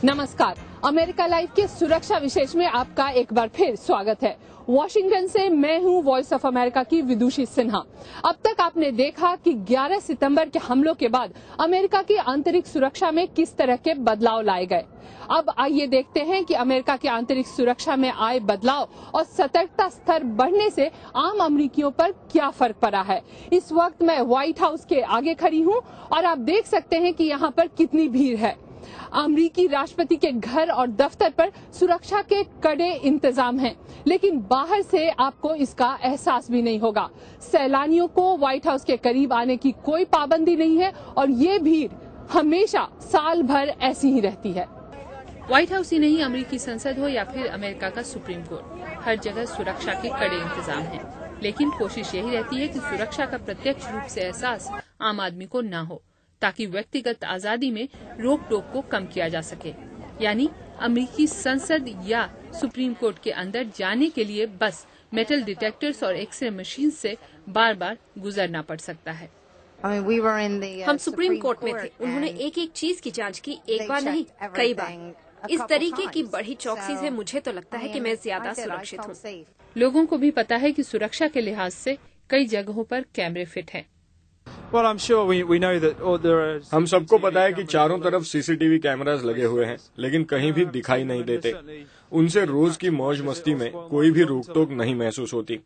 नमस्कार, America live के सुरक्षा विशेष में आपका एक बार फिर स्वागत है। वॉशिंगटन से मैं हूं वॉइस ऑफ अमेरिका की विदुषी सिन्हा। अब तक आपने देखा कि 11 सितंबर के हमलों के बाद अमेरिका की आंतरिक सुरक्षा में किस तरह के बदलाव लाए गए। अब आइए देखते हैं कि अमेरिका की आंतरिक सुरक्षा में आए बदलाव और सतर्कता स्तर बढ़ने से आम अमेरिकियों पर क्या फर्क पड़ा है। इस वक्त मैं व्हाइट हाउस के आगे खड़ी हूं और आप देख सकते हैं कि यहाँ पर कितनी भीड़ है। अमेरिकी राष्ट्रपति के घर और दफ्तर पर सुरक्षा के कड़े इंतजाम हैं, लेकिन बाहर से आपको इसका एहसास भी नहीं होगा। सैलानियों को व्हाइट हाउस के करीब आने की कोई पाबंदी नहीं है और ये भीड़ हमेशा साल भर ऐसी ही रहती है। व्हाइट हाउस ही नहीं, अमेरिकी संसद हो या फिर अमेरिका का सुप्रीम कोर्ट, हर जगह सुरक्षा के कड़े इंतजाम हैं। लेकिन कोशिश यही रहती है कि सुरक्षा का प्रत्यक्ष रूप से एहसास आम आदमी को न हो, ताकि व्यक्तिगत आजादी में रोक टोक को कम किया जा सके। यानी अमेरिकी संसद या सुप्रीम कोर्ट के अंदर जाने के लिए बस मेटल डिटेक्टर्स और एक्सरे मशीन से बार बार गुजरना पड़ सकता है। हम सुप्रीम कोर्ट में थे। उन्होंने एक एक चीज की जांच की, एक बार नहीं कई बार। इस तरीके की बढ़ी चौकसी से मुझे तो लगता है कि मैं ज्यादा सुरक्षित हूँ। लोगों को भी पता है कि सुरक्षा के लिहाज से कई जगहों पर कैमरे फिट हैं। हम सबको पता है कि चारों तरफ सीसीटीवी कैमरास लगे हुए हैं, लेकिन कहीं भी दिखाई नहीं देते। उनसे रोज की मौज मस्ती में कोई भी रोक टोक नहीं महसूस होती।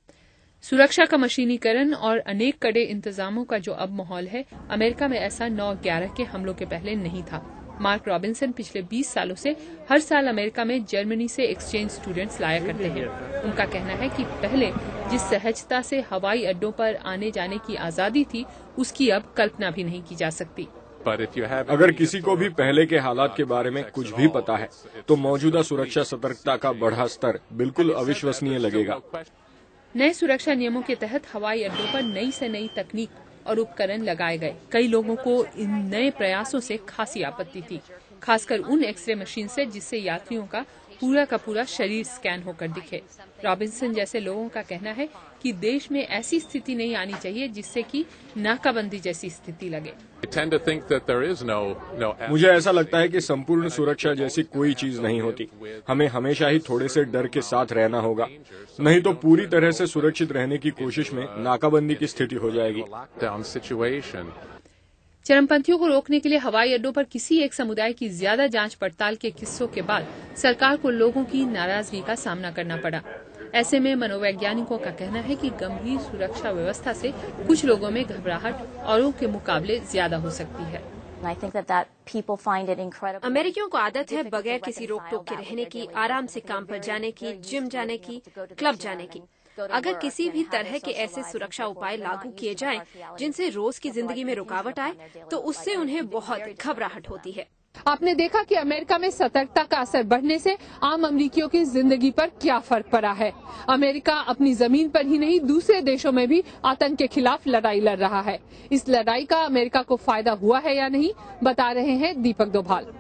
सुरक्षा का मशीनीकरण और अनेक कड़े इंतजामों का जो अब माहौल है, अमेरिका में ऐसा 9/11 के हमलों के पहले नहीं था। मार्क रॉबिन्सन पिछले 20 सालों से हर साल अमेरिका में जर्मनी से एक्सचेंज स्टूडेंट्स लाया करते हैं। उनका कहना है कि पहले जिस सहजता से हवाई अड्डों पर आने जाने की आजादी थी, उसकी अब कल्पना भी नहीं की जा सकती। अगर किसी को भी पहले के हालात के बारे में कुछ भी पता है, तो मौजूदा सुरक्षा सतर्कता का बढ़ा स्तर बिल्कुल अविश्वसनीय लगेगा। नए सुरक्षा नियमों के तहत हवाई अड्डों पर नई से नई तकनीक और उपकरण लगाए गए। कई लोगों को इन नए प्रयासों से खासी आपत्ति थी, खासकर उन एक्सरे मशीन से जिससे यात्रियों का पूरा शरीर स्कैन होकर दिखे। रॉबिन्सन जैसे लोगों का कहना है कि देश में ऐसी स्थिति नहीं आनी चाहिए जिससे कि नाकाबंदी जैसी स्थिति लगे। मुझे ऐसा लगता है कि संपूर्ण सुरक्षा जैसी कोई चीज नहीं होती। हमें हमेशा ही थोड़े से डर के साथ रहना होगा, नहीं तो पूरी तरह से सुरक्षित रहने की कोशिश में नाकाबंदी की स्थिति हो जाएगी। चरमपंथियों को रोकने के लिए हवाई अड्डों पर किसी एक समुदाय की ज्यादा जांच पड़ताल के किस्सों के बाद सरकार को लोगों की नाराजगी का सामना करना पड़ा। ऐसे में मनोवैज्ञानिकों का कहना है कि गंभीर सुरक्षा व्यवस्था से कुछ लोगों में घबराहट औरों के मुकाबले ज्यादा हो सकती है। अमेरिकियों को आदत है बगैर किसी रोक टोक के रहने की, आराम से काम पर जाने की, जिम जाने की, क्लब जाने की। अगर किसी भी तरह के ऐसे सुरक्षा उपाय लागू किए जाएं, जिनसे रोज की जिंदगी में रुकावट आए, तो उससे उन्हें बहुत घबराहट होती है। आपने देखा कि अमेरिका में सतर्कता का असर बढ़ने से आम अमेरिकियों की जिंदगी पर क्या फर्क पड़ा है। अमेरिका अपनी जमीन पर ही नहीं, दूसरे देशों में भी आतंक के खिलाफ लड़ाई लड़ रहा है। इस लड़ाई का अमेरिका को फायदा हुआ है या नहीं, बता रहे हैं दीपक दोभाल।